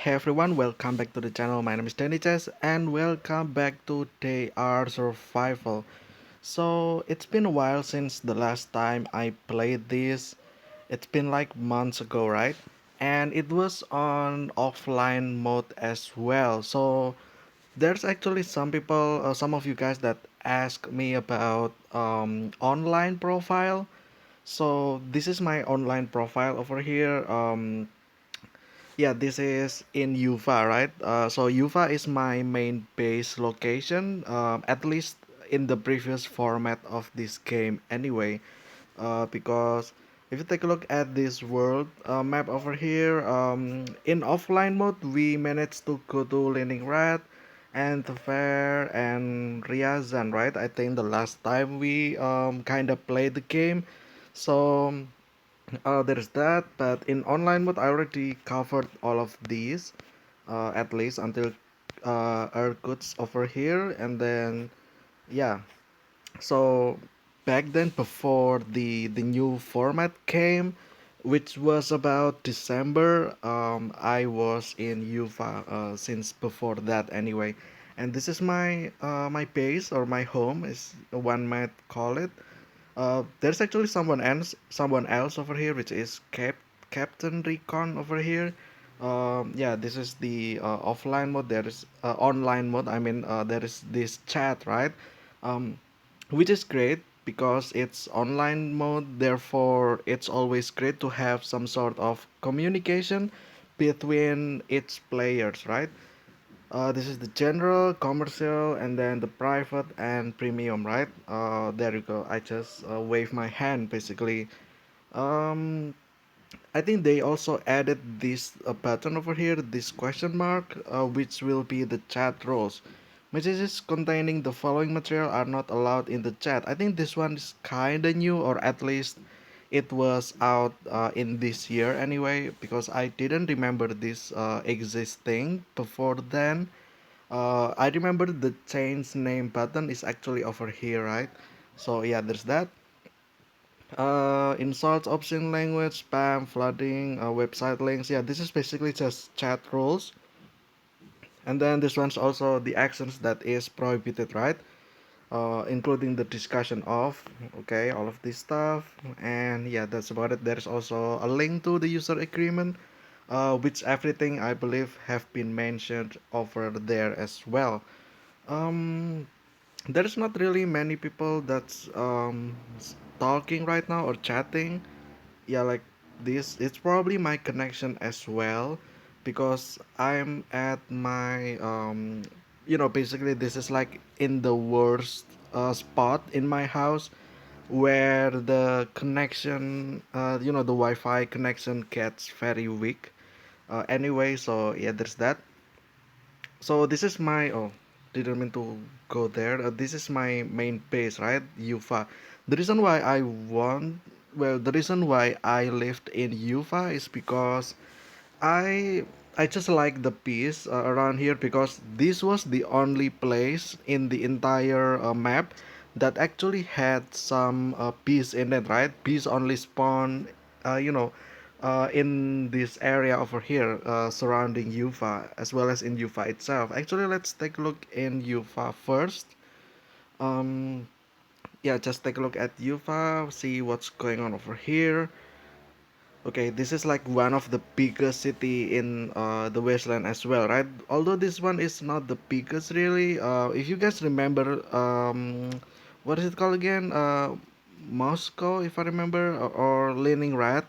Hey everyone, welcome back to the channel. My name is Danny Chess and welcome back to Day R Survival. So it's been a while since the last time I played this. It's been like months ago, right? And it was on offline mode as well. So there's actually some people, some of you guys that ask me about online profile. So this is my online profile over here. Yeah, this is in Uva, right? So Uva is my main base location, at least in the previous format of this game anyway. Because if you take a look at this world map over here, in offline mode, we managed to go to Leningrad and Tver and Ryazan, right? I think the last time we kind of played the game. So there's that, but in online mode, I already covered all of these, at least until Irkutsk over here, and then yeah. So back then, before the new format came, which was about December, I was in Ufa since before that anyway, and this is my base or my home, is one might call it. There's actually someone else over here, which is Captain Recon over here. Yeah, this is the offline mode. There is online mode. I mean, there is this chat, right? Um, which is great because it's online mode. Therefore, it's always great to have some sort of communication between its players, right? This is the general, commercial, and then the private and premium, right? There you go. I just wave my hand basically. Um, I think they also added this button over here, this question mark, which will be the chat roles. Messages containing the following material are not allowed in the chat. I think this one is kinda new, or at least it was out in this year anyway, because I didn't remember this existing before then. I remember the change name button is actually over here, right? So yeah, there's that. Insults, option language, spam, flooding, website links. Yeah, this is basically just chat rules. And then this one's also the actions that is prohibited, right? Including the discussion of, okay, all of this stuff. And yeah, that's about it. There's also a link to the user agreement, which everything I believe have been mentioned over there as well. Um, there's not really many people that's talking right now or chatting. Yeah, like this, it's probably my connection as well, because I'm at my basically this is like in the worst spot in my house, where the connection, the Wi-Fi connection gets very weak. Anyway, so yeah, there's that. So this is my, oh, didn't mean to go there. This is my main base, right? Ufa. The reason why I want, well, the reason why I lived in Ufa is because I I just like the peace around here, because this was the only place in the entire map that actually had some peace in it, right? Peace only spawn, uh, you know, in this area over here surrounding Ufa, as well as in Ufa itself. Actually, let's take a look in Ufa first. Um, yeah, just take a look at Ufa, see what's going on over here. Okay, this is like one of the biggest city in the wasteland as well, right? Although this one is not the biggest really. If you guys remember, what is it called again? Moscow, if I remember, or Leningrad.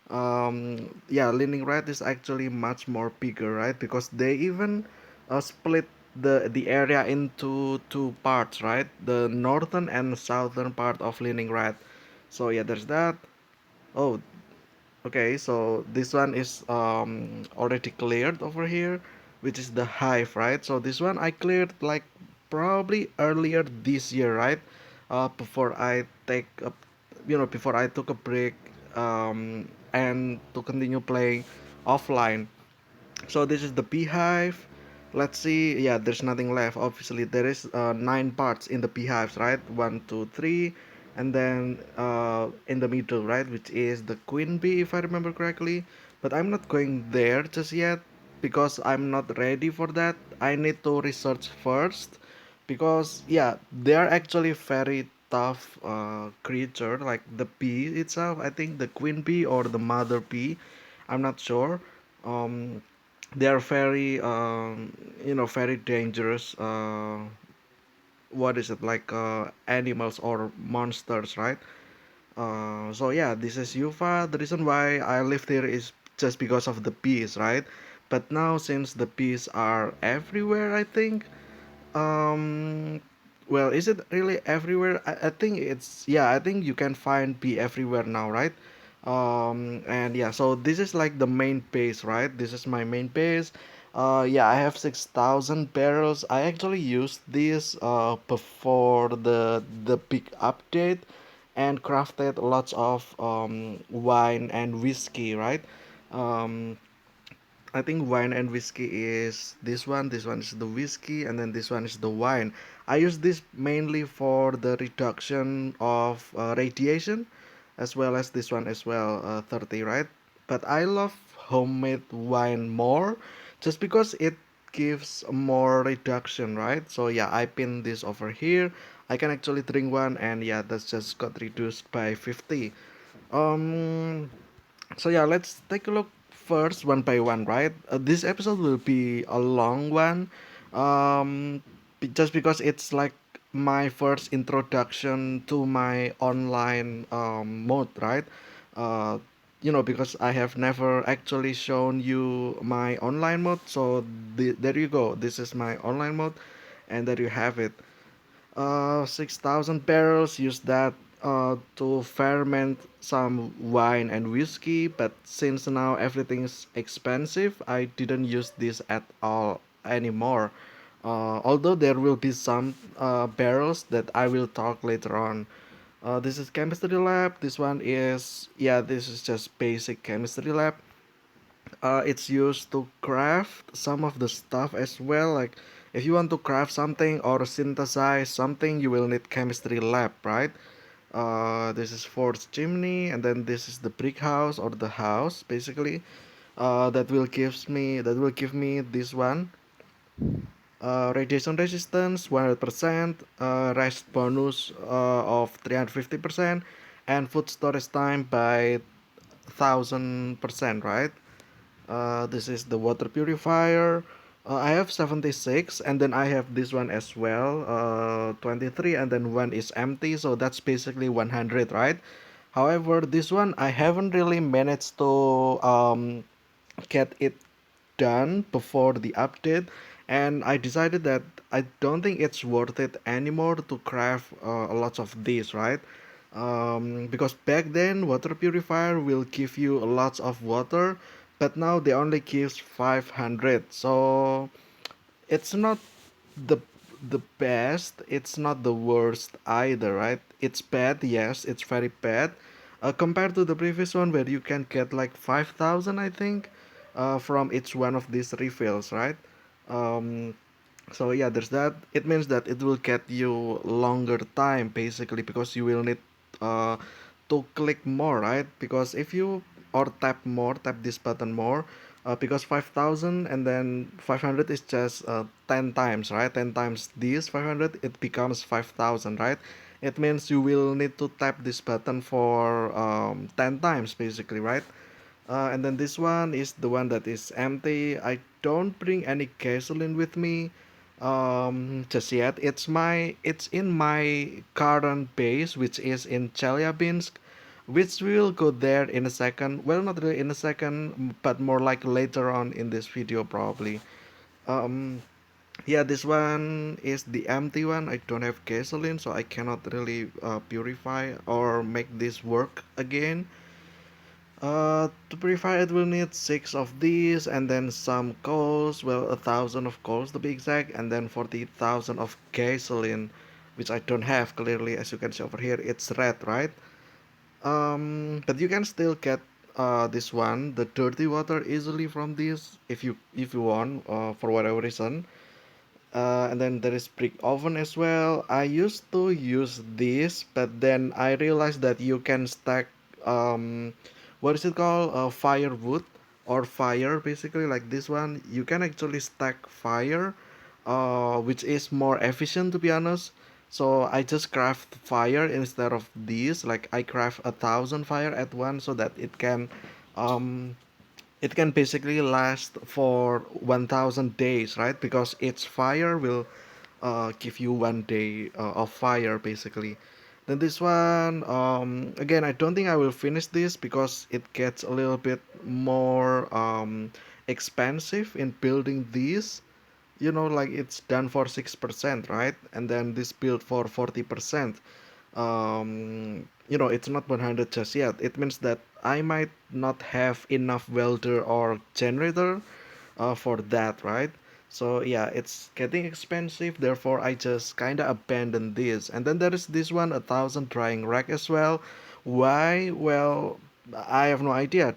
Yeah, Leningrad is actually much more bigger, right? Because they even split the area into two parts, right? The northern and southern part of Leningrad. So yeah, there's that. Oh, okay, so this one is already cleared over here, which is the hive, right? So this one I cleared like probably earlier this year, right? Before I take a, before I took a break and to continue playing offline. So this is the beehive. Let's see. Yeah, there's nothing left. Obviously, there is nine parts in the beehives, right? One, two, three, and then in the middle, right, which is the queen bee, if I remember correctly. But I'm not going there just yet. because I'm not ready for that. I need to research first because yeah, they are actually very tough creature like the bee itself. I think the queen bee or the mother bee. I'm not sure. Um, they are very very dangerous. What is it like animals or monsters, right? So yeah, this is Yuva. The reason why I live here is just because of the bees, right? But now since the bees are everywhere, I think. Um, well, is it really everywhere? I think it's yeah. I think you can find bee everywhere now, right? And yeah, so this is like the main base, right? This is my main base. Yeah, I have 6,000 barrels. I actually used this before the big update, and crafted lots of wine and whiskey, right? Um, I think wine and whiskey is this one. This one is the whiskey, and then this one is the wine. I use this mainly for the reduction of radiation, as well as this one as well, 30, right? But I love homemade wine more, just because it gives more reduction, right? So yeah, I pin this over here. I can actually drink one, and yeah, that's just got reduced by 50. Um, so yeah, let's take a look first one by one, right? This episode will be a long one, just because it's like my first introduction to my online mode, right? Uh, because I have never actually shown you my online mode, so there you go. This is my online mode, and there you have it. 6,000 barrels. Use that to ferment some wine and whiskey. But since now everything's expensive, I didn't use this at all anymore. Although there will be some barrels that I will talk later on. This is chemistry lab. This one is yeah. This is just basic chemistry lab. It's used to craft some of the stuff as well. Like if you want to craft something or synthesize something, you will need chemistry lab, right? This is fourth chimney, and then this is the brick house or the house basically. That will give me this one. Radiation resistance 100%, rest bonus of 350%, and food storage time by 1000%, right? This is the water purifier. I have 76, and then I have this one as well, 23, and then one is empty, so that's basically 100, right? However, this one I haven't really managed to get it done before the update, and I decided that I don't think it's worth it anymore to craft lots of these, right? Because back then water purifier will give you lots of water, but now they only gives 500, so it's not the the best, it's not the worst either, right? It's bad, yes, it's very bad, compared to the previous one where you can get like 5,000, I think, from each one of these refills, right? um, so yeah, there's that. It means that it will get you longer time basically, because you will need uh, to click more, right? Because if you or tap this button more, because 5,000 and then 500 is just 10 times, right? 10 times this 500, it becomes 5,000, right? It means you will need to tap this button for 10 times basically, right? And then this one is the one that is empty. I don't bring any gasoline with me just yet. It's in my current base, which is in Chelyabinsk, which will go there in a second. Well, not really in a second, but more like later on in this video probably. um yeah, this one is the empty one. I don't have gasoline, so I cannot really purify or make this work again. To purify it, we'll need six of these, and then some coals. Well, 1,000 of coals to be exact, and then 40,000 of gasoline, which I don't have clearly, as you can see over here. It's red, right? But you can still get this one, the dirty water, easily from this if you want, for whatever reason. And then there is brick oven as well. I used to use this, but then I realized that you can stack what is it called, firewood, or fire, basically like this one. You can actually stack fire, which is more efficient, to be honest. So I just craft fire instead of these. Like I craft 1,000 fire at once so that um, it can basically last for 1,000 days, right? Because each fire will give you 1 day of fire, basically. Then this one, again, I don't think I will finish this because it gets a little bit more expensive in building these. Like it's done for 6%, right? And then this built for 40%. It's not 100 just yet. It means that I might not have enough welder or generator for that, right? So yeah, it's getting expensive. Therefore, I just kind of abandoned this. And then there is this one, 1,000 drying rack as well. Why? Well, I have no idea.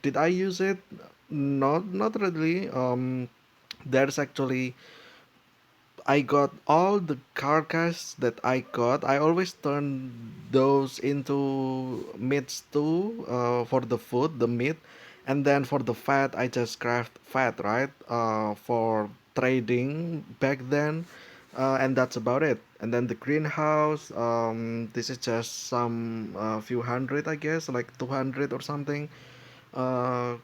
Did I use it? Not really. There's actually I got all the carcass that I got. I always turn those into meat stew for the food, the meat, and then for the fat, I just craft fat, right? For trading back then, and that's about it. And then the greenhouse, this is just some few hundred, I guess, like 200 or something. Uh,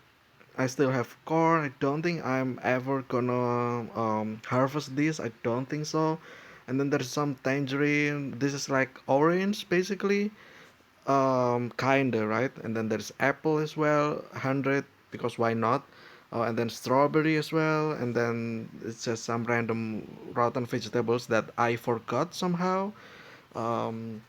I still have corn. I don't think I'm ever gonna harvest this. I don't think so. And then there's some tangerine. This is like orange, basically. Kinda, right? And then there's apple as well, 100, because why not? And then strawberry as well. And then it's just some random rotten vegetables that I forgot somehow. Um,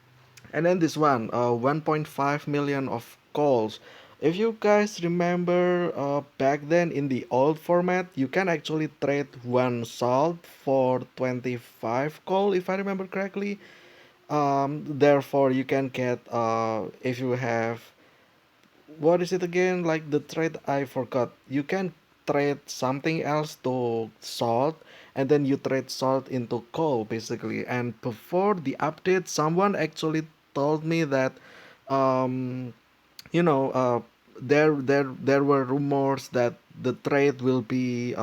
and then this one, 1.5 million of calls. If you guys remember back then in the old format, you can actually trade one salt for 25 coal, if I remember correctly. Therefore, you can get, if you have, what is it again? Like the trade, I forgot. You can trade something else to salt, and then you trade salt into coal, basically. And before the update, someone actually told me that, um, you know, there were rumors that the trade will be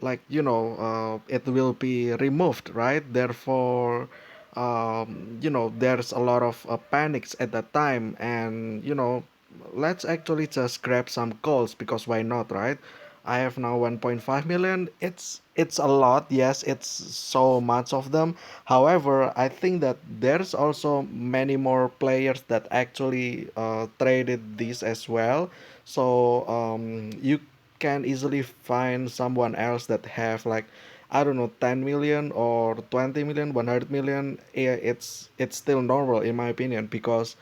like it will be removed, right? Therefore, there's a lot of panics at that time, and let's actually just grab some calls because why not, right? I have now 1.5 million. It's a lot, yes, it's so much of them. However, I think that there's also many more players that actually traded this as well. So you can easily find someone else that have like, I don't know, 10 million or 20 million, 100 million. It's still normal in my opinion because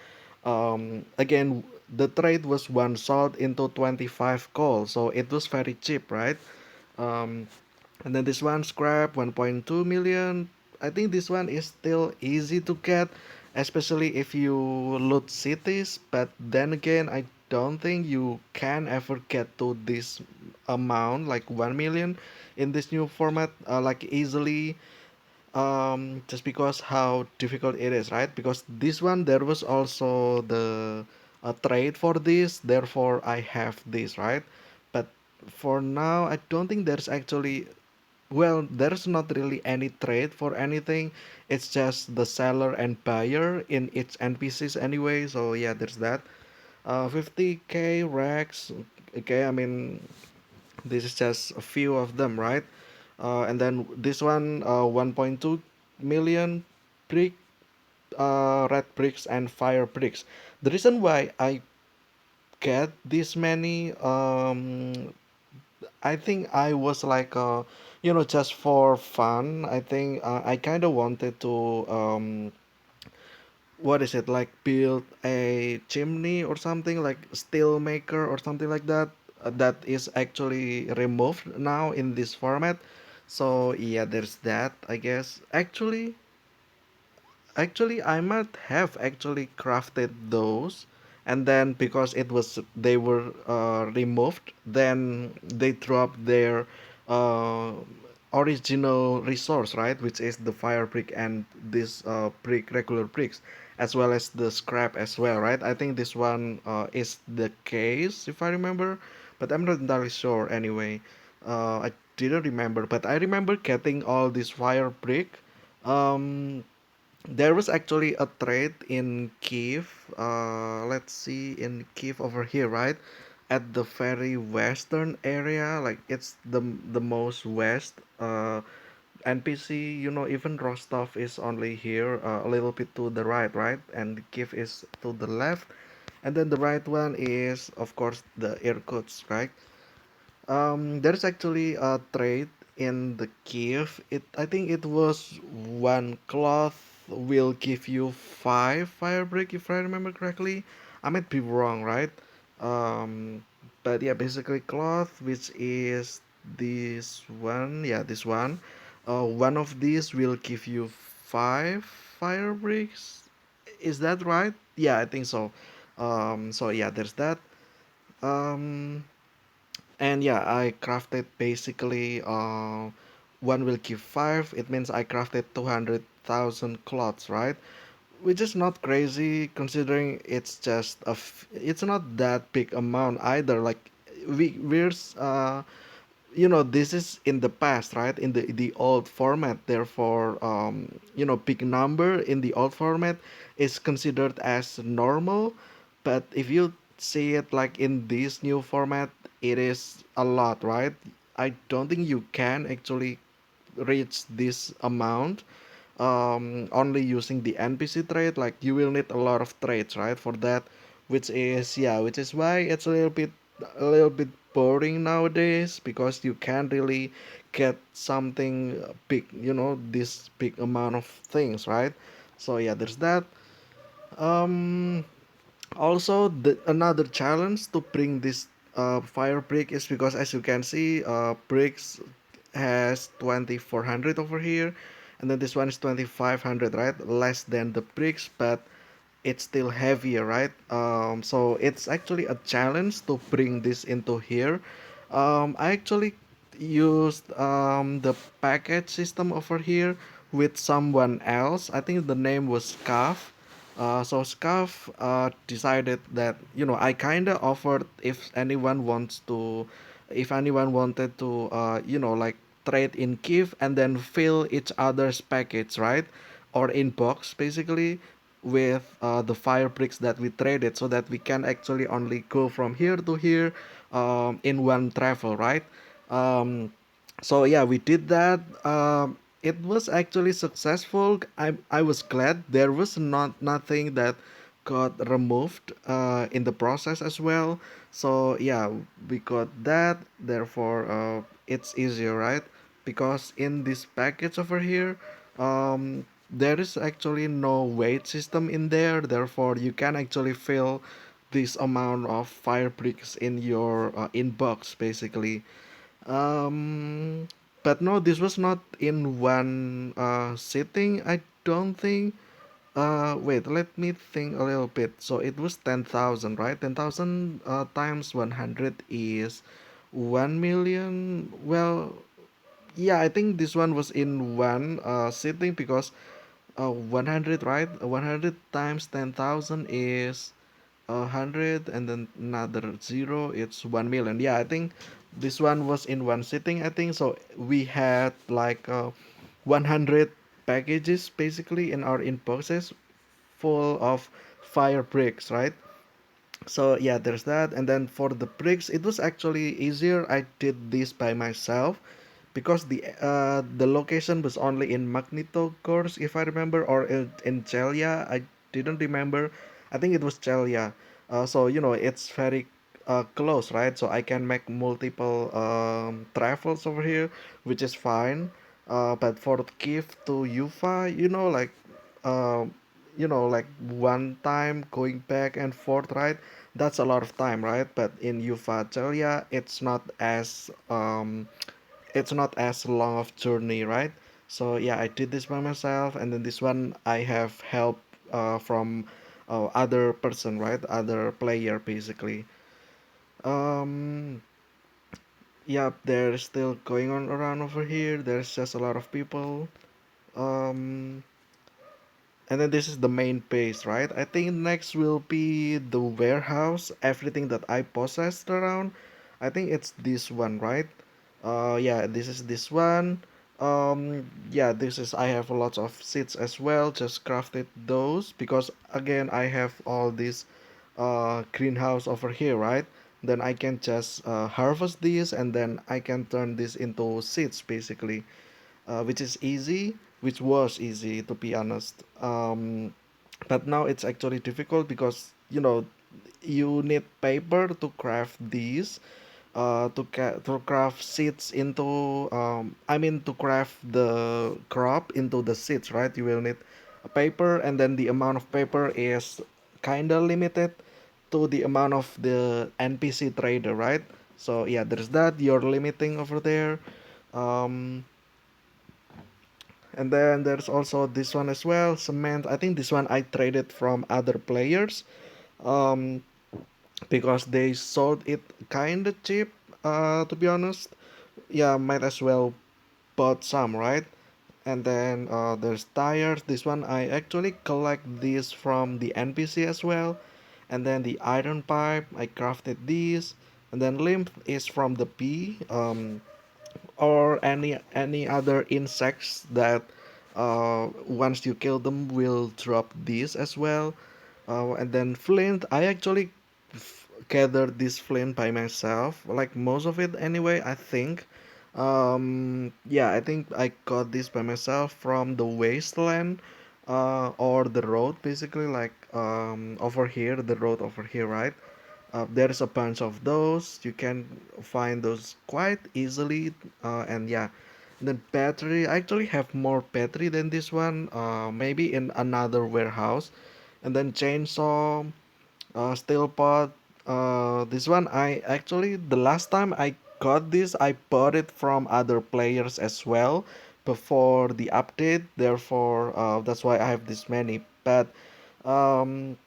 again, the trade was one salt into 25 coal, so it was very cheap, right? Um, and then this one scrap 1.2 million. I think this one is still easy to get, especially if you loot cities. But then again, I don't think you can ever get to this amount, like 1 million, in this new format, like easily, just because how difficult it is, right? Because this one there was also the trade for this, therefore I have this, right? But for now, I don't think there's actually, well, there's not really any trade for anything. It's just the seller and buyer in its NPCs anyway. So yeah, there's that. 50k racks. Okay, I mean this is just a few of them, right? And then this one, 1.2 million brick, red bricks and fire bricks. The reason why I get this many, I think I was like, just for fun. I think I kind of wanted to, what is it, like build a chimney or something, like steel maker or something like that. That is actually removed now in this format. So yeah, there's that, I guess. Actually, I might have actually crafted those, and then because they were removed, then they dropped their uh, original resource, right? Which is the fire brick and this brick, regular bricks, as well as the scrap as well, right? I think this one is the case if I remember. but I'm not entirely sure anyway. I didn't remember, but I remember getting all this fire brick. Um, there was actually a trade in Kiev. Let's see, in Kiev over here, right? At the very western area, like it's the most west. NPC, even Rostov is only here, a little bit to the right, right? And Kiev is to the left. And then the right one is, of course, the Irkutsk, right? There's actually a trade in the Kiev. I think it was one cloth will give you five fire brick if I remember correctly. I might be wrong, right? But yeah, basically cloth, which is this one. Yeah, this one. One of these will give you five fire bricks. Is that right? Yeah, I think so. So yeah, there's that. Um, and yeah, I crafted basically one will give five. It means I crafted 200,000 cloths, right? Which is not crazy considering it's not that big amount either. Like this is in the past, right? In the old format, therefore big number in the old format is considered as normal, but if you see it like in this new format, it is a lot, right? I don't think you can actually reach this amount only using the NPC trade. Like you will need a lot of trades, right, for that, which is why it's a little bit boring nowadays because you can't really get something big, this big amount of things, right? So yeah, there's that. Um, Also, another challenge to bring this fire brick is because, as you can see, bricks has 2400 over here, and then this one is 2500, right? Less than the bricks, but it's still heavier, right? So it's actually a challenge to bring this into here. I actually used the package system over here with someone else. I think the name was Scarf. So Scarf decided that I kind of offered if anyone wanted to like trade in Kiev and then fill each other's package, right, or in box basically with the fire bricks that we traded, so that we can actually only go from here to here in one travel, right? Um, so yeah, we did that. It was actually successful. I was glad there was nothing that got removed in the process as well. So yeah, we got that. Therefore, it's easier, right? Because in this package over here, there is actually no weight system in there. Therefore, you can actually fill this amount of fire bricks in your inbox basically. um, but no, this was not in one sitting, I don't think. Wait, let me think a little bit. So it was 10,000, right? 10,000 times 100 is 1 million. Well, yeah, I think this one was in one sitting because 100, right? 100 times 10,000 is 100, and then another zero, it's 1 million. Yeah, I think this one was in one sitting, I think. So we had like 100 packages basically in our inboxes full of fire bricks, right? So yeah, there's that. And then for the bricks, it was actually easier. I did this by myself because the location was only in Magnitogorsk, if I remember, or in Chelia. I didn't remember. I think it was Chelia. So it's very close, right? So I can make multiple travels over here, which is fine. But for Kiev to Ufa, um, like one time going back and forth, right? That's a lot of time, right? But in Ufa Chelia, it's not as long of journey, right? So yeah, I did this by myself, and then this one I have help from other person, right? Other player basically. Um, yeah, there's still going on around over here. There's just a lot of people. Um, and then this is the main base, right? I think next will be the warehouse, everything that I possessed around. I think it's this one, right? Yeah, this is this one. Yeah, this is, I have lots of seeds as well. Just crafted those because again I have all this greenhouse over here, right? Then I can just harvest these and then I can turn this into seeds basically, which is easy, which was easy to be honest. But now it's actually difficult because you need paper to craft these, to craft seeds into, I mean to craft the crop into the seeds, right? You will need a paper, and then the amount of paper is kind of limited to the amount of the NPC trader, right? So yeah, there's that, you're limiting over there. um, and then there's also this one as well, cement. I think this one I traded from other players, um, because they sold it kind of cheap, to be honest. Yeah, might as well bought some, right? And then there's tires. This one I actually collect these from the NPC as well. And then the iron pipe, I crafted these. And then lymph is from the bee, or any other insects that once you kill them will drop these as well. And then flint, I actually gathered this flint by myself, like most of it anyway, I think. Yeah, I think I got this by myself from the wasteland, or the road basically, like over here, the road over here, right? There's a bunch of those. You can find those quite easily. And yeah, the battery, I actually have more battery than this one, maybe in another warehouse. And then chainsaw, steel pot. This one I actually, the last time I got this, I bought it from other players as well before the update. Therefore, that's why I have this many. But um,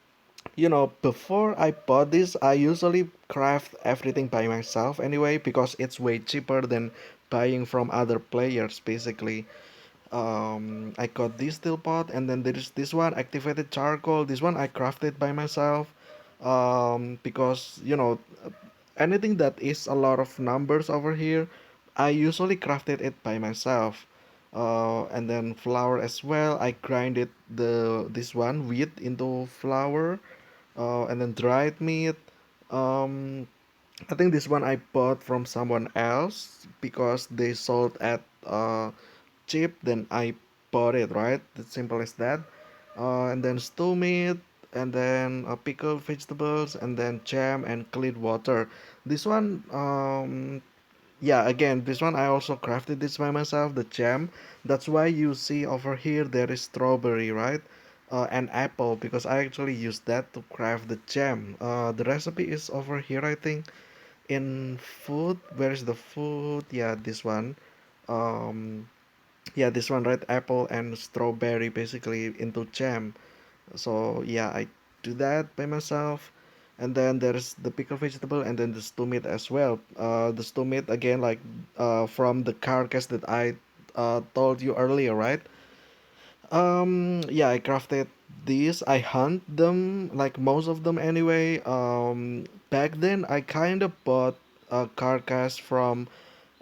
before I bought this, I usually craft everything by myself anyway because it's way cheaper than buying from other players basically. I got this steel pot, and then there is this one, activated charcoal. This one I crafted by myself, because anything that is a lot of numbers over here, I usually crafted it by myself. And then flour as well, I grinded this one wheat into flour. And then dried meat. Um, I think this one I bought from someone else because they sold at cheap. Then I bought it, right? It's simple as that. And then stew meat, and then pickled vegetables, and then jam and clean water. This one, yeah, again, this one I also crafted this by myself, the jam. That's why you see over here there is strawberry, right? And apple, because I actually used that to craft the jam. The recipe is over here, I think, in food. Where is the food? Yeah, this one. um yeah, this one, right? Apple and strawberry basically into jam. So yeah, I do that by myself. And then there's the pickled vegetable, and then the stew meat as well. The stew meat again, like from the carcass that I told you earlier, right? Yeah, I crafted these. I hunt them, like most of them anyway. Back then I kind of bought a carcass from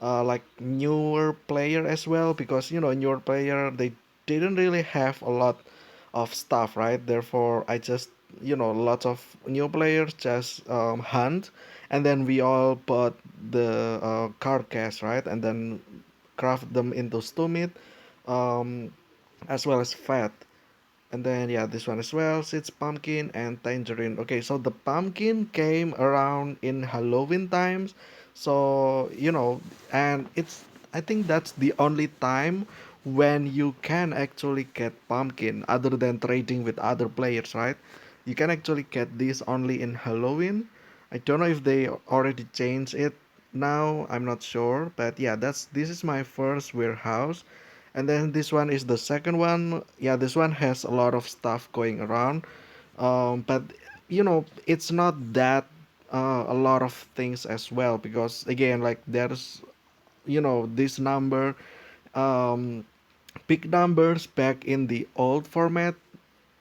like newer player as well, because newer player, they didn't really have a lot of stuff, right? Therefore I just, lots of new players just hunt, and then we all bought the carcass, right? And then craft them into stew meat, um, as well as fat. And then yeah, this one as well, seeds, pumpkin, and tangerine. Okay, so the pumpkin came around in Halloween times. So, and I think that's the only time when you can actually get pumpkin other than trading with other players, right? You can actually get this only in Halloween. I don't know if they already changed it now. I'm not sure, but yeah, this is my first warehouse. And then this one is the second one. Yeah, this one has a lot of stuff going around. But it's not that a lot of things as well, because again, like there's this number, um, big numbers back in the old format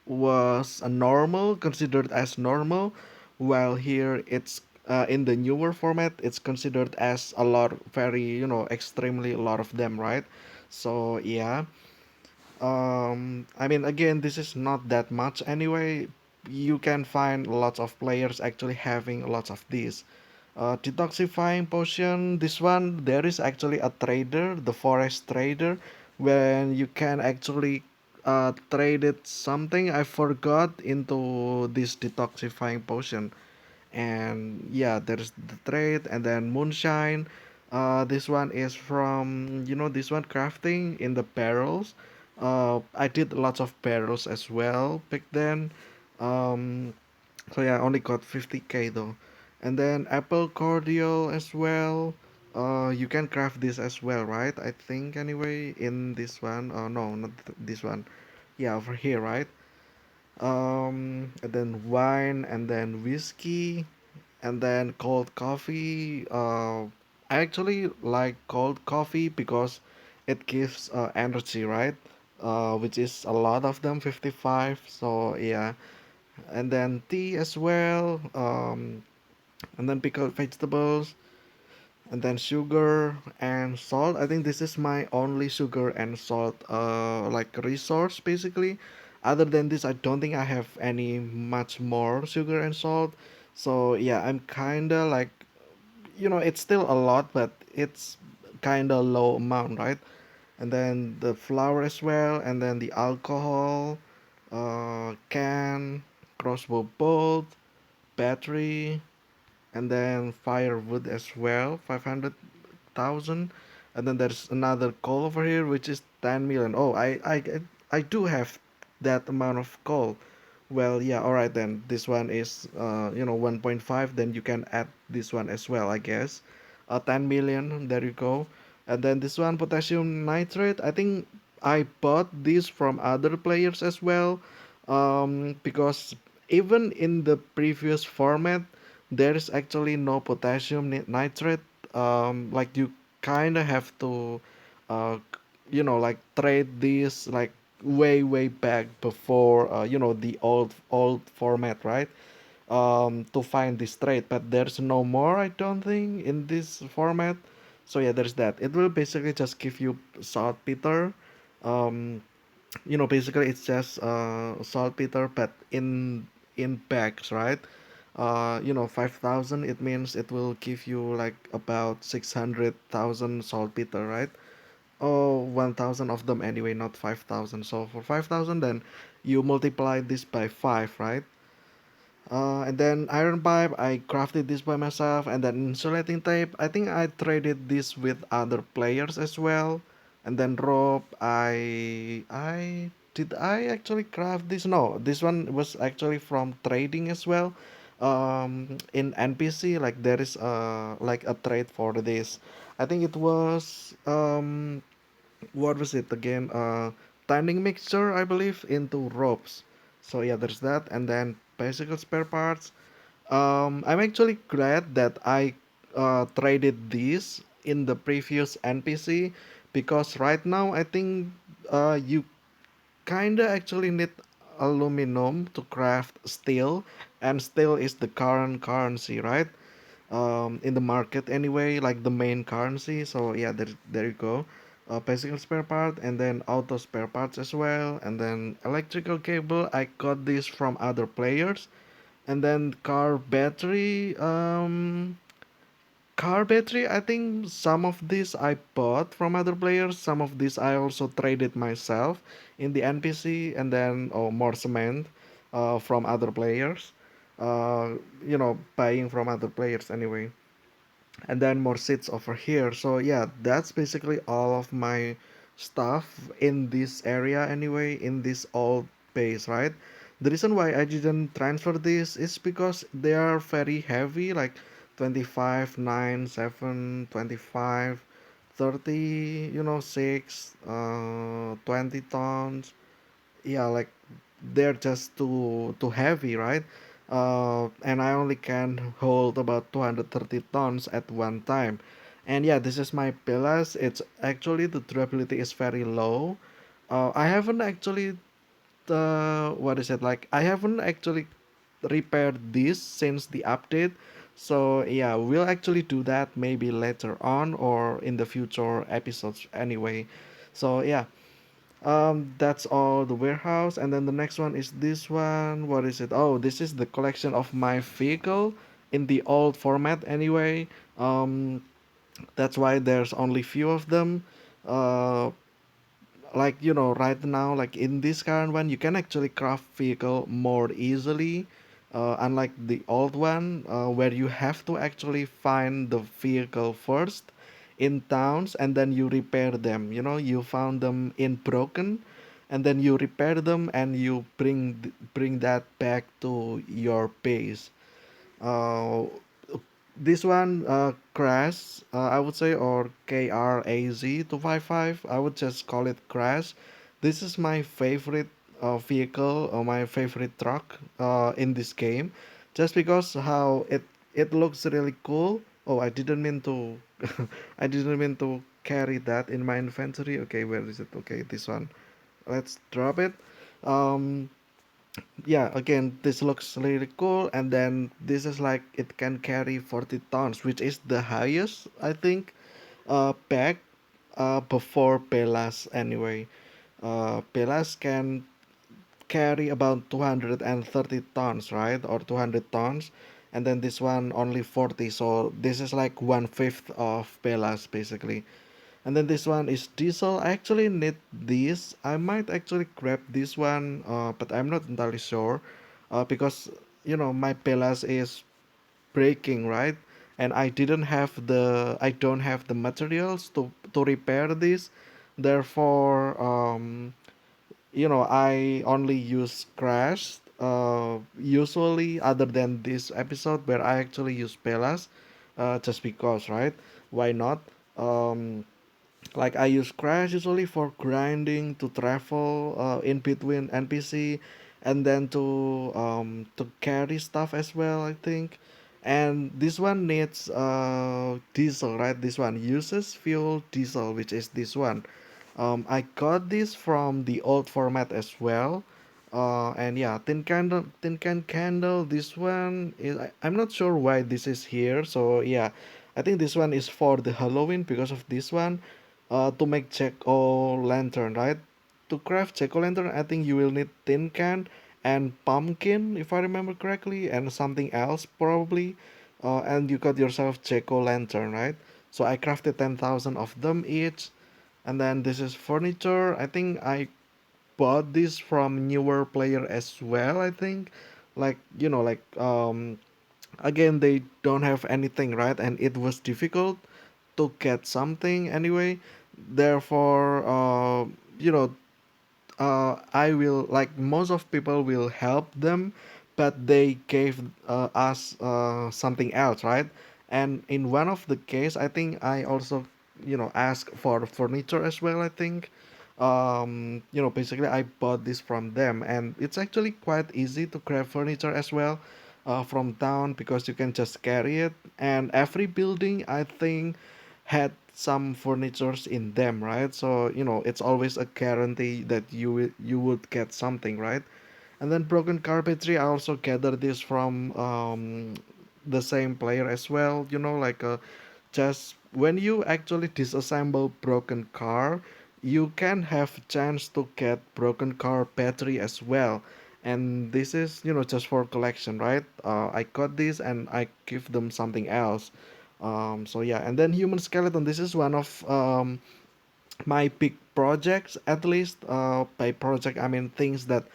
was a normal, considered as normal, while here it's in the newer format, it's considered as a lot, very, extremely a lot of them, right? So yeah, I mean, again, this is not that much anyway. You can find lots of players actually having lots of these. Detoxifying potion, this one, there is actually a trader, the forest trader, when you can actually trade it something I forgot into this detoxifying potion. And yeah, there's the trade, and then moonshine. This one is from, this one, crafting in the barrels. I did lots of barrels as well back then. um, so yeah, I only got 50k though. And then apple cordial as well. You can craft this as well, right? I think anyway in this one. Oh no, not this one. Yeah, over here, right? And then wine, and then whiskey, and then cold coffee. I actually like cold coffee because it gives energy, right? Which is a lot of them, 55. So yeah, and then tea as well. And then pickled vegetables, and then sugar and salt. I think this is my only sugar and salt like resource basically. Other than this, I don't think I have any much more sugar and salt. So yeah, I'm kinda like, it's still a lot, but it's kinda low amount, right? And then the flour as well, and then the alcohol, can, crossbow bolt, battery, and then firewood as well, 500,000. And then there's another coal over here, which is 10 million. Oh, I do have that amount of coal. Well, yeah, all right then. This one is 1.5. Then you can add this one as well, I guess. 10 million. There you go. And then this one, potassium nitrate. I think I bought this from other players as well, because even in the previous format, there is actually no potassium nitrate. Like you kind of have to, like trade this like way back before, the old format, right? To find this trade, but there's no more, I don't think, in this format. So yeah, there's that. It will basically just give you saltpeter. um Basically it's just saltpeter, but in bags, right? 5,000, it means it will give you like about 600,000 saltpeter, right? Oh, 1,000 of them anyway, not 5,000. So for 5,000, then you multiply this by 5, right? And then iron pipe, I crafted this by myself, and then insulating tape, I think I traded this with other players as well. And then rope, I did I actually craft this? No, this one was actually from trading as well. In NPC, like there is like a trade for this. I think it was what was it again? Tanning mixture, I believe, into ropes. So yeah, there's that, and then bicycle spare parts. I'm actually glad that I traded these in the previous NPC, because right now I think you kinda actually need aluminum to craft steel, and steel is the current currency, right? In the market anyway, like the main currency. So yeah, there you go. Basic spare part, and then auto spare parts as well, and then electrical cable. I got this from other players, and then car battery. I think some of these I bought from other players. Some of these I also traded myself in the NPC, and then more cement, from other players. Buying from other players anyway, and then more seats over here. So yeah, that's basically all of my stuff in this area anyway, in this old base, right? The reason why I didn't transfer this is because they are very heavy, like 25, 9, 7, 25, 30, 6, 20 tons. Yeah, like they're just too heavy, right? And I only can hold about 230 tons at one time. And yeah, this is my pillars. It's actually, the durability is very low. I haven't actually, what is it, like I haven't actually repaired this since the update. So yeah, we'll actually do that maybe later on or in the future episodes anyway. So yeah, that's all the warehouse, and then the next one is this one. What is it? Oh, this is the collection of my vehicle in the old format anyway. Um, that's why there's only few of them. Uh, like right now, like in this current one, you can actually craft vehicle more easily, unlike the old one, where you have to actually find the vehicle first in towns and then you repair them. You found them in broken, and then you repair them and you bring that back to your base. uh, this one, Crash, I would say, or KRAZ255. I would just call it Crash. This is my favorite vehicle or my favorite truck in this game, just because how it looks really cool. Oh, I didn't mean to, I didn't mean to carry that in my inventory. Okay, where is it? Okay, this one. Let's drop it. Um, yeah, again, this looks really cool, and then this is like it can carry 40 tons, which is the highest I think pack before Pelas anyway. Pelas can carry about 230 tons, right, or 200 tons, and then this one only 40, so this is like one fifth of Pelas basically. And then this one is diesel. I actually need this. I might actually grab this one, but I'm not entirely sure, because my Pelas is breaking, right? And I don't have the materials to repair this. Therefore, I only use Crash. Usually, other than this episode where I actually use Pelas, just because, right? Why not? Um, like I use Crash usually for grinding to travel in between NPC, and then to carry stuff as well, I think. And this one needs diesel, right? This one uses fuel diesel, which is this one. I got this from the old format as well. And yeah, tin can candle. This one is I'm not sure why this is here. So yeah, I think this one is for the Halloween because of this one. To make jack o' lantern, right? To craft jack o' lantern, I think you will need tin can and pumpkin, if I remember correctly, and something else probably. And you got yourself jack o' lantern, right? So I crafted 10,000 of them each. And then this is furniture. I think I bought this from newer player as well, I think. Like, again, they don't have anything, right? And it was difficult to get something anyway. Therefore, I will, like most of people will help them, but they gave us something else, right? And in one of the case, I think I also asked for furniture as well, I think. Basically I bought this from them, and it's actually quite easy to grab furniture as well from town, because you can just carry it, and every building I think had some furnitures in them, right? So it's always a guarantee that you would get something, right? And then broken carpentry, I also gather this from the same player as well. Like just when you actually disassemble broken car, you can have chance to get broken car battery as well. And this is just for collection, right? I got this and I give them something else. So yeah, and then human skeleton. This is one of my big projects, at least. By project I mean things that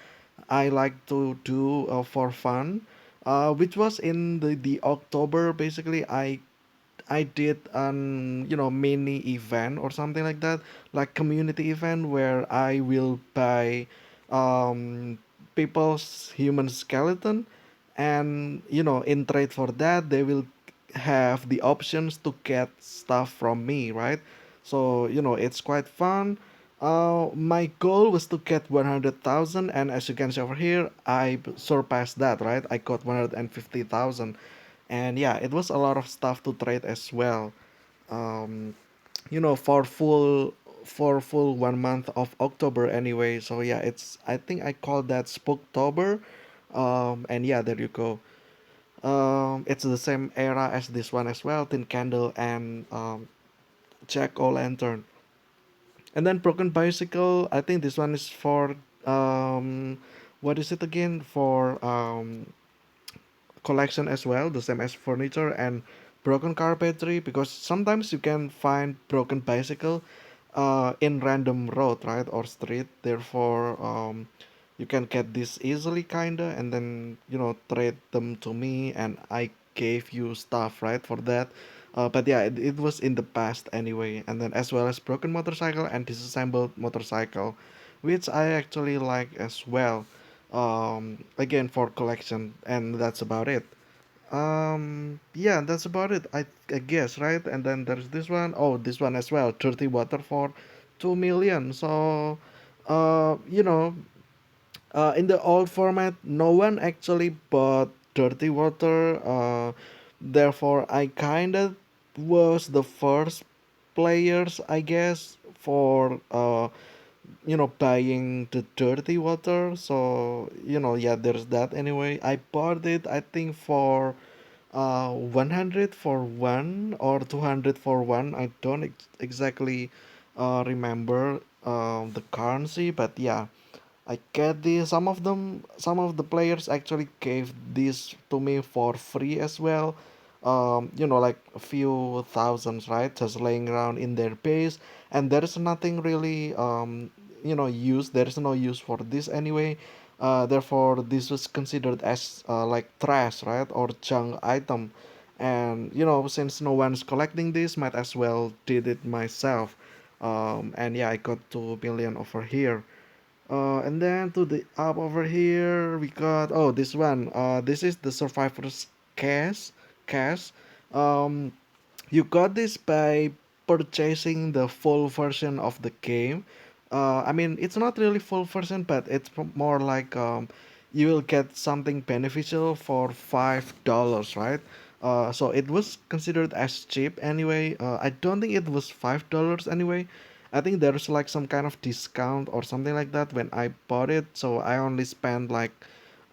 I like to do for fun. Which was in the October. Basically, I did an mini event or something like that, like community event where I will buy um, people's human skeleton, and in trade for that they will have the options to get stuff from me, right? So it's quite fun. My goal was to get 100,000, and as you can see over here, I surpassed that, right? I got 150,000, and yeah, it was a lot of stuff to trade as well. um for full 1 month of October anyway. So yeah, I think I call that Spooktober. And yeah, there you go. It's the same era as this one as well, Tin Candle and Jack O' Lantern. And then Broken Bicycle, I think this one is for what is it again? For collection as well, the same as furniture and broken carpentry, because sometimes you can find broken bicycle in random road, right, or street. Therefore, you can get this easily, kinda, and then trade them to me, and I gave you stuff, right, for that. But yeah, it was in the past anyway. And then as well as broken motorcycle and disassembled motorcycle, which I actually like as well. Again for collection, and that's about it. Yeah, that's about it. I guess, right? And then there's this one. Oh, this one as well. Dirty Water for 2 million. So, you know, in the old format, no one actually bought Dirty Water. Therefore, I kind of was the first players, I guess, for buying the Dirty Water. So, yeah, there's that anyway. I bought it, I think, for 100 for one or 200 for one. I don't exactly remember the currency, but yeah, I get this. Some of the players actually gave this to me for free as well. Like a few thousands, right? Just laying around in their base, and there is nothing really, use. There is no use for this anyway. Therefore, this was considered as like trash, right, or junk item. And since no one's collecting this, might as well did it myself. And yeah, I got 2 million over here. And then to the up over here we got, oh, this one. This is the survivor's cash. Cash. Um, you got this by purchasing the full version of the game. I mean, it's not really full version, but it's more like you will get something beneficial for $5, right? So it was considered as cheap anyway. I don't think it was $5 anyway. I think there's like some kind of discount or something like that when I bought it. So I only spent like,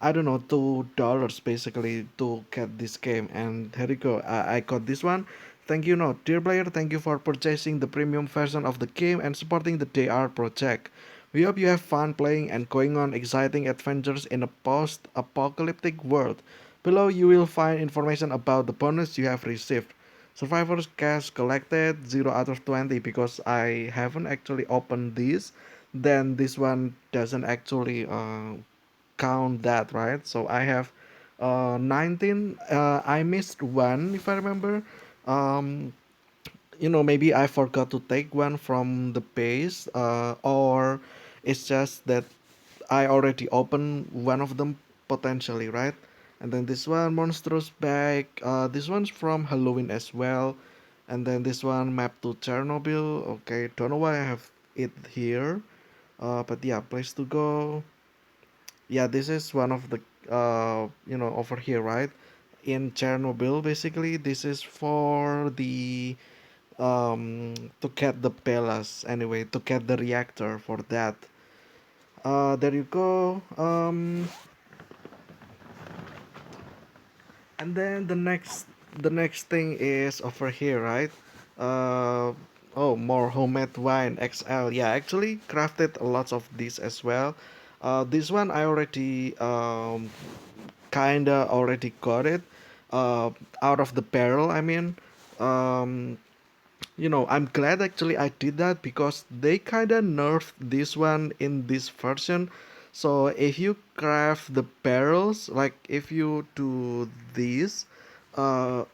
I don't know, $2 basically to get this game. And here you go. I got this one. Thank you, no, dear player. Thank you for purchasing the premium version of the game and supporting the DR project. We hope you have fun playing and going on exciting adventures in a post-apocalyptic world. Below you will find information about the bonus you have received. Survivors cash collected 0 out of 20 because I haven't actually opened this. Then this one doesn't actually count that, right? So I have 19. I missed one if I remember. Um, Maybe I forgot to take one from the base, or it's just that I already opened one of them potentially, right? And then this one, Monstrous Bag. This one's from Halloween as well. And then this one, Map to Chernobyl. Okay, don't know why I have it here. But yeah, Place to Go. Yeah, this is one of the over here, right? In Chernobyl, basically, this is for the to get the pillars anyway, to get the reactor for that. There you go. And then the next thing is over here, right? uh oh, more homemade wine XL. Yeah, actually crafted a lot of these as well. This one I already kinda already got it uh out of the barrel, I mean. um I'm glad actually I did that because they kind of nerfed this one in this version. So if you craft the barrels, like if you do this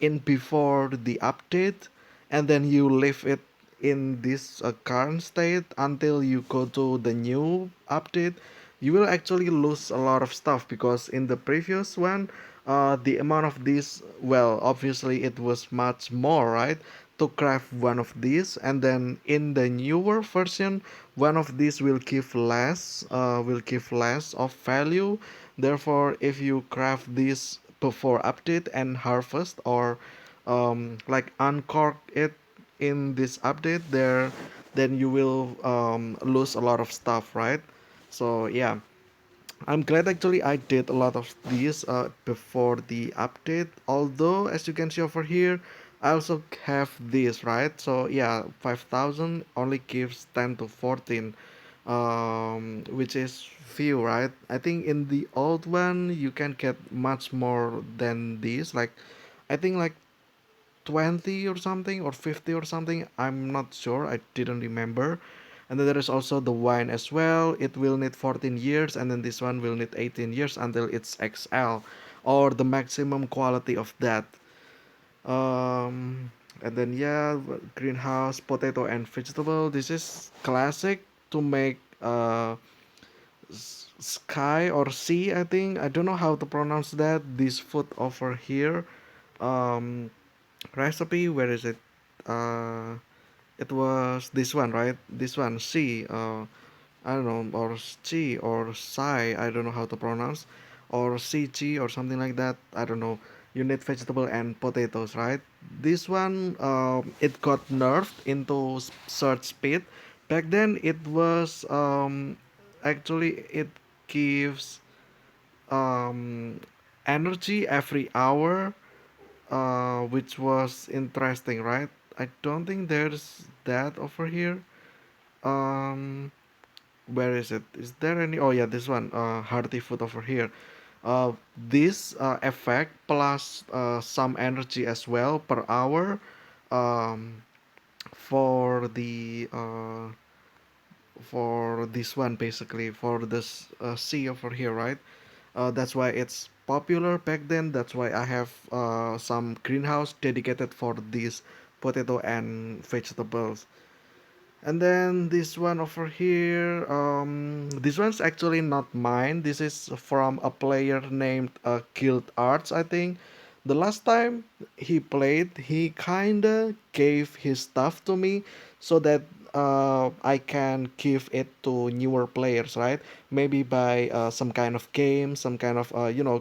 in before the update, and then you leave it in this current state until you go to the new update, you will actually lose a lot of stuff because in the previous one, the amount of this, well, obviously it was much more, right? To craft one of these, and then in the newer version, one of these will give less of value. Therefore, if you craft this before update and harvest, or like uncork it in this update there, then you will lose a lot of stuff, right? So yeah, I'm glad actually I did a lot of these before the update. Although, as you can see over here, I also have this, right? So yeah, 5,000 only gives 10 to 14, which is few, right? I think in the old one you can get much more than this. Like, I think like 20 or something or 50 or something. I'm not sure. I didn't remember. And then there is also the wine as well. It will need 14 years, and then this one will need 18 years until it's XL or the maximum quality of that. And then yeah, greenhouse, potato and vegetable. This is classic to make sky or sea. I think I don't know how to pronounce that. This food over here. Um, Recipe. Where is it? Uh, it was this one, right? This one, C. I don't know, or C or Sai. I don't know how to pronounce, or CG or something like that. I don't know. You need vegetable and potatoes, right? This one, it got nerfed into search speed. Back then, it was actually it gives um, energy every hour, which was interesting, right? I don't think there's that over here. Um, where is it? Is there any? Oh yeah, this one. Hearty food over here. This effect plus some energy as well per hour. Um, for the for this one basically for this C over here, right? That's why it's popular back then. That's why I have some greenhouse dedicated for these potato and vegetables. And then this one over here, this one's actually not mine. This is from a player named Guild Arts, I think. The last time he played, he kinda gave his stuff to me so that I can give it to newer players, right? Maybe by some kind of game, some kind of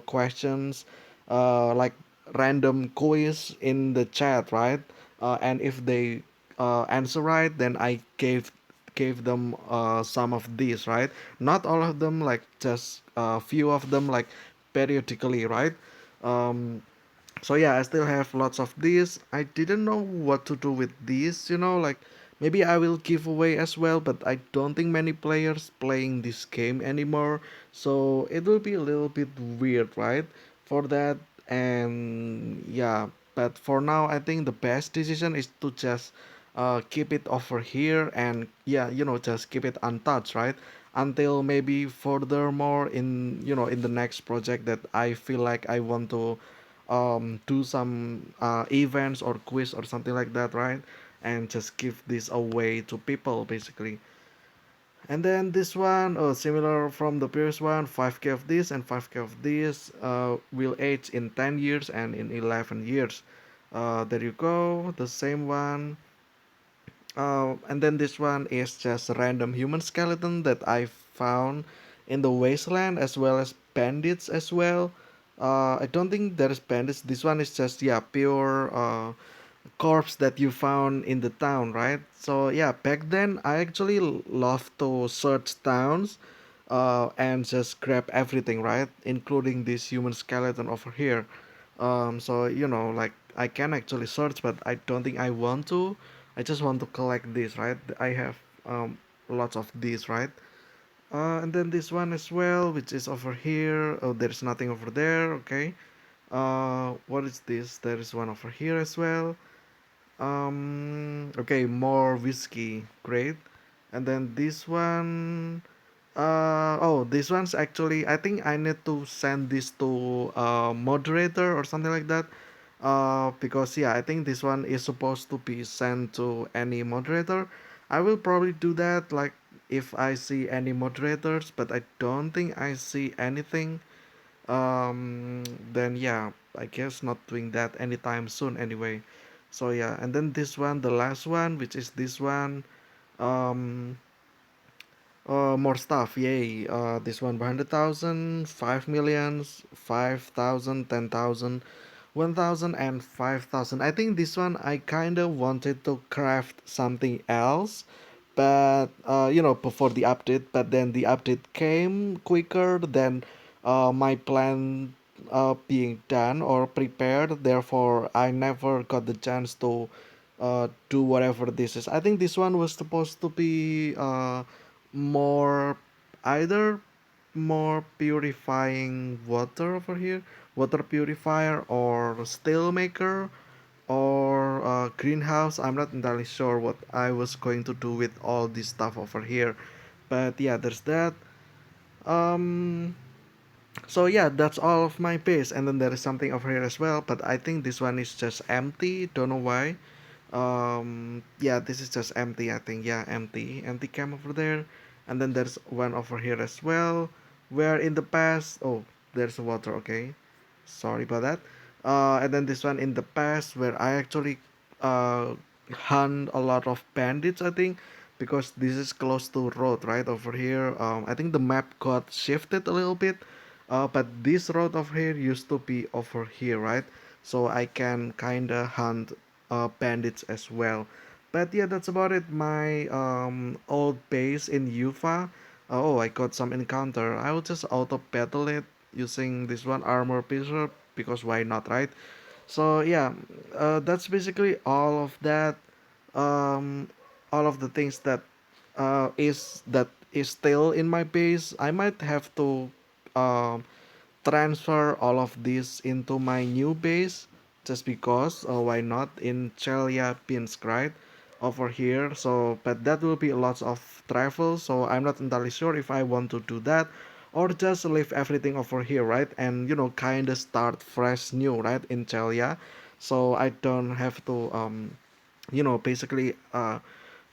questions, like random quiz in the chat, right? And if they answer right, then I gave them some of these, right? Not all of them, like just a few of them, like periodically, right? Um, so yeah, I still have lots of these. I didn't know what to do with these, like maybe I will give away as well, but I don't think many players playing this game anymore, so it will be a little bit weird, right, for that. And yeah, but for now I think the best decision is to just keep it over here, and yeah, just keep it untouched, right, until maybe furthermore in the next project that I feel like I want to do some events or quiz or something like that, right? And just give this away to people basically. And then this one, similar from the previous one, 5k of this and 5k of this will age in 10 years and in 11 years. There you go, the same one. And then this one is just a random human skeleton that I found in the wasteland, as well as bandits as well. I don't think there's bandits. This one is just, yeah, pure corpse that you found in the town, right? So yeah, back then I actually love to search towns and just grab everything, right? Including this human skeleton over here. So like I can actually search, but I don't think I want to. I just want to collect this, right? I have lots of these, right? And then this one as well, which is over here. Oh, there's nothing over there. Okay. What is this? There is one over here as well. Okay, more whiskey. Great. And then this one. Oh, this one's actually. I think I need to send this to moderator or something like that. Because yeah, I think this one is supposed to be sent to any moderator. I will probably do that, like if I see any moderators, but I don't think I see anything. Then yeah, I guess not doing that anytime soon anyway. So yeah, and then this one, the last one, which is this one. Um, More stuff, yay. This one 100,000, 5 millions, 5,000, 10,000, 1,000, and 5,000. I think this one I kinda wanted to craft something else, but before the update, but then the update came quicker than my plan being done or prepared. Therefore, I never got the chance to do whatever this is. I think this one was supposed to be more, either more purifying water over here, water purifier, or steel maker, or greenhouse. I'm not entirely sure what I was going to do with all this stuff over here, but yeah, there's that. um so yeah, that's all of my base, and then there is something over here as well, but I think this one is just empty. Don't know why. Yeah, this is just empty, I think. Yeah, empty cam over there. And then there's one over here as well, where in the past, oh, there's water. Okay, sorry about that. And then this one in the past, where I actually uh hunt a lot of bandits, I think, because this is close to road right over here. I think the map got shifted a little bit, but this road over here used to be over here, right? So I can kinda hunt bandits as well. But yeah, that's about it. My old base in Yufa. Oh, I got some encounter. I will just auto battle it using this one armor piercer, because why not, right? So yeah, that's basically all of that. Um, all of the things that is still in my base. I might have to um transfer all of this into my new base, just because why not, in Chelyabinsk, right, over here. So but that will be lots of travel, so I'm not entirely sure if I want to do that, or just leave everything over here, right, and kind of start fresh new, right, in Chelia, so I don't have to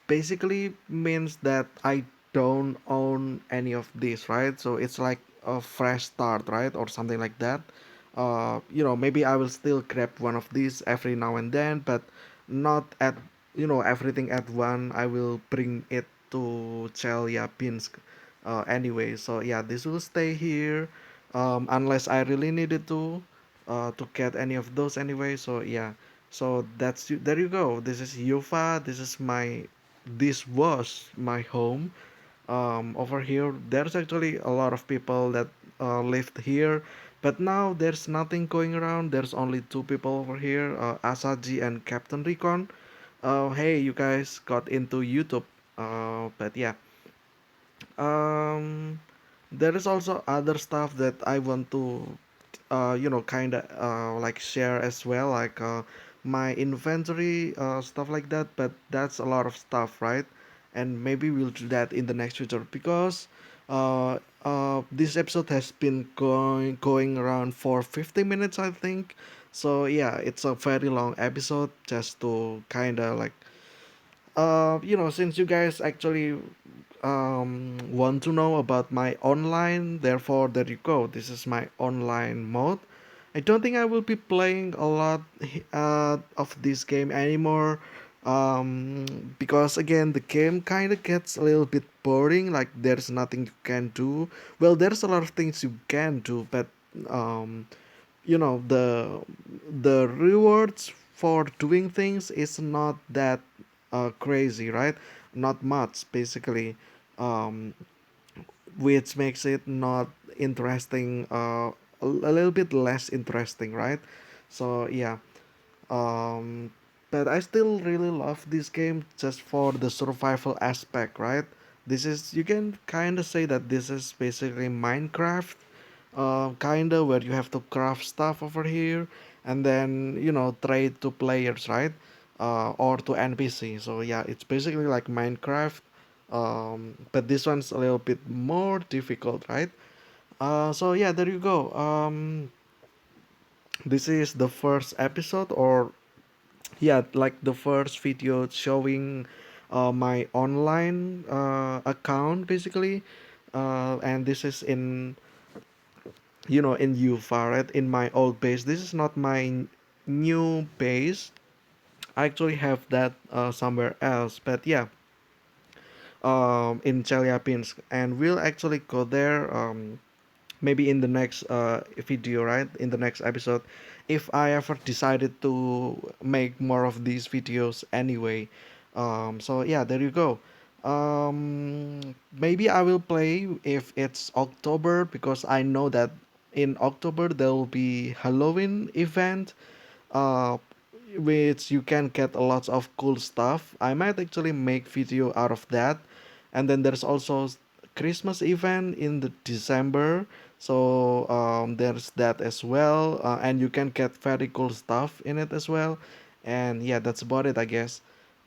basically means that I don't own any of this, right? So it's like a fresh start, right? Or something like that. Maybe I will still grab one of these every now and then, but not at, everything at one. I will bring it to Chelyabinsk anyway. So yeah, this will stay here unless I really needed to get any of those anyway. So yeah, so there you go. This is Yufa. This was my home. Over here, there's actually a lot of people that lived here, but now there's nothing going around. There's only two people over here, Asaji and Captain Recon. Hey, you guys got into YouTube. But yeah, um, there is also other stuff that I want to kind of like share as well, like my inventory, stuff like that, but that's a lot of stuff, right? And maybe we'll do that in the next future, because this episode has been going around for 50 minutes, I think. So yeah, it's a very long episode, just to kind of like since you guys actually want to know about my online, therefore there you go, this is my online mode. I don't think I will be playing a lot of this game anymore, because again the game kind of gets a little bit boring, like there's nothing you can do. Well, there's a lot of things you can do, but um, you know the the rewards for doing things is not that crazy, right? Not much, basically, um, which makes it not interesting, a little bit less interesting, right? So yeah, um, but I still really love this game just for the survival aspect, right? This is, you can kind of say that this is basically Minecraft, kind of, where you have to craft stuff over here, and then trade to players, right? Or to NPC. So yeah, it's basically like Minecraft, but this one's a little bit more difficult, right? So yeah, there you go. This is the first episode, or yeah, like the first video showing my online account, basically. And this is in UFA, right, in my old base. This is not my new base. I actually have that somewhere else, but yeah, in Chelyabinsk, and we'll actually go there, maybe in the next video, right, in the next episode, if I ever decided to make more of these videos anyway. So yeah, there you go. Maybe I will play if it's October because I know that in October there will be Halloween event, uh, which you can get a lot of cool stuff. I might actually make video out of that, and then there's also Christmas event in the December. So there's that as well, and you can get very cool stuff in it as well. And yeah, that's about it, I guess.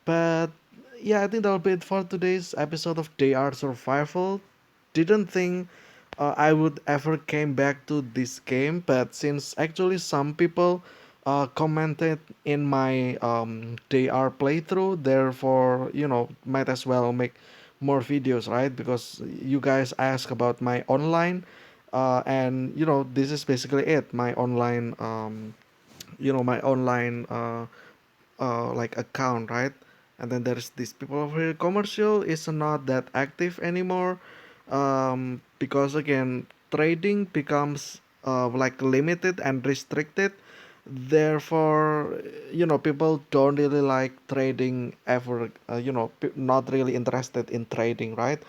But yeah, I think that'll be it for today's episode of Day Art Survival. Didn't think I would ever came back to this game, but since actually some people commented in my DR playthrough, therefore might as well make more videos, right? Because you guys ask about my online, and this is basically it. My online, my online like account, right? And then there's these people over here. Commercial is not that active anymore, because again, trading becomes like limited and restricted. Therefore, people don't really like trading ever. Not really interested in trading, right?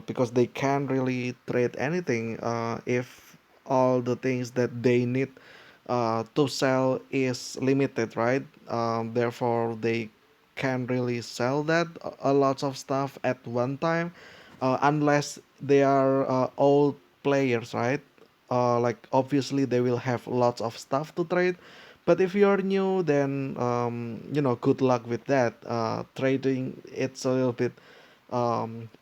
Because they can't really trade anything if all the things that they need to sell is limited, right? Therefore, they can't really sell that a lot of stuff at one time, unless they are old players, right? Like obviously they will have lots of stuff to trade, but if you're new, then good luck with that. Trading it's a little bit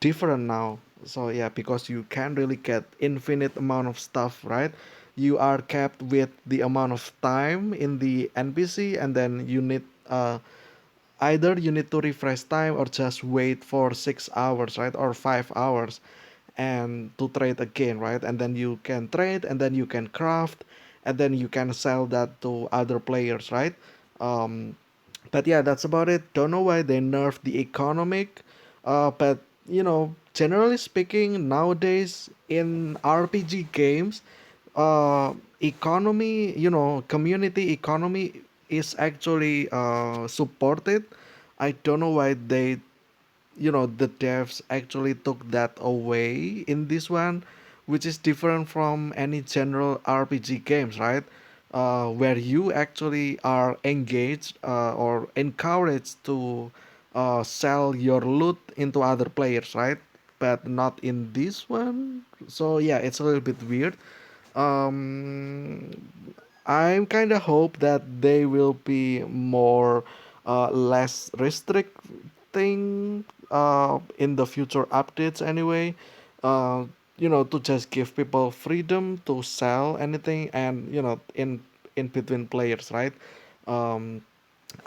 different now. So yeah, because you can't really get infinite amount of stuff, right? You are capped with the amount of time in the NPC, and then you need either you need to refresh time or just wait for 6 hours, right, or 5 hours, and to trade again, right? And then you can trade, and then you can craft, and then you can sell that to other players, right? Um, but yeah, that's about it. Don't know why they nerfed the economic, but generally speaking, nowadays in RPG games, economy, community economy is actually supported. I don't know why they the devs actually took that away in this one, which is different from any general RPG games, right? Where you actually are engaged or encouraged to sell your loot into other players, right? But not in this one. So yeah, it's a little bit weird. um I kind of hope that they will be more less restricting in the future updates anyway. uh to just give people freedom to sell anything, and in between players, right? um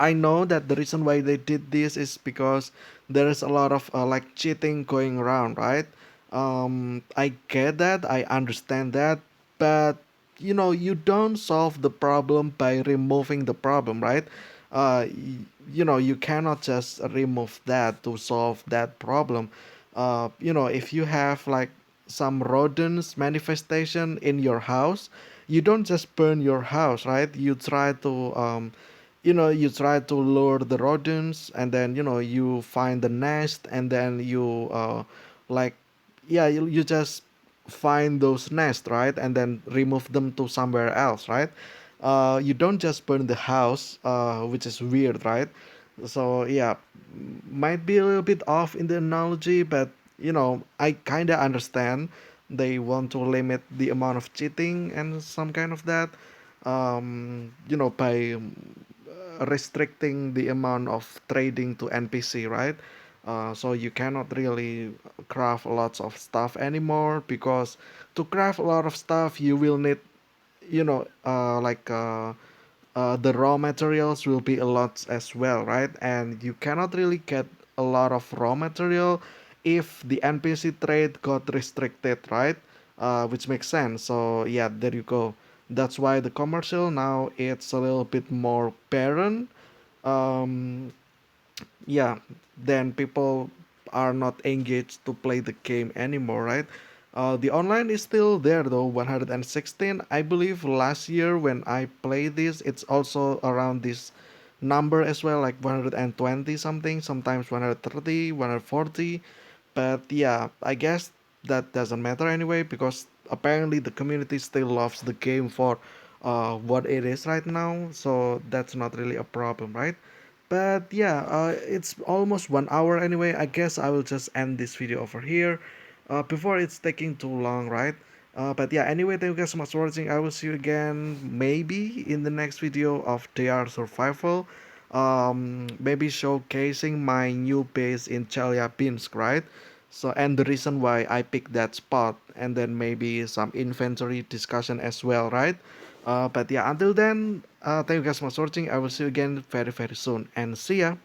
I know that the reason why they did this is because there is a lot of like cheating going around, right? I get that, I understand that, but you don't solve the problem by removing the problem, right? You cannot just remove that to solve that problem. If you have like some rodents manifestation in your house, you don't just burn your house, right? You try to lure the rodents, and then you find the nest, and then you like yeah, you just find those nests, right, and then remove them to somewhere else, right? You don't just burn the house, which is weird, right? So yeah, might be a little bit off in the analogy, but I kind of understand they want to limit the amount of cheating and some kind of that, by restricting the amount of trading to NPC, right? So you cannot really craft lots of stuff anymore, because to craft a lot of stuff you will need, the raw materials will be a lot as well, right? And you cannot really get a lot of raw material if the NPC trade got restricted, right? Which makes sense. So yeah, there you go. That's why the commercial now it's a little bit more barren. Um, yeah, then people are not engaged to play the game anymore, right? The online is still there though, 116. I believe last year when I played this, it's also around this number as well, like 120 something, sometimes 130, 140. But yeah, I guess that doesn't matter anyway because apparently the community still loves the game for what it is right now, so that's not really a problem, right? But yeah, it's almost 1 hour anyway. I guess I will just end this video over here before it's taking too long, right? But yeah, anyway, thank you guys so much for watching. I will see you again maybe in the next video of DR Survival. Maybe showcasing my new base in Chelyabinsk, right? So, and the reason why I picked that spot, and then maybe some inventory discussion as well, right? But yeah, until then, thank you guys so much for watching. I will see you again very, very soon, and see ya.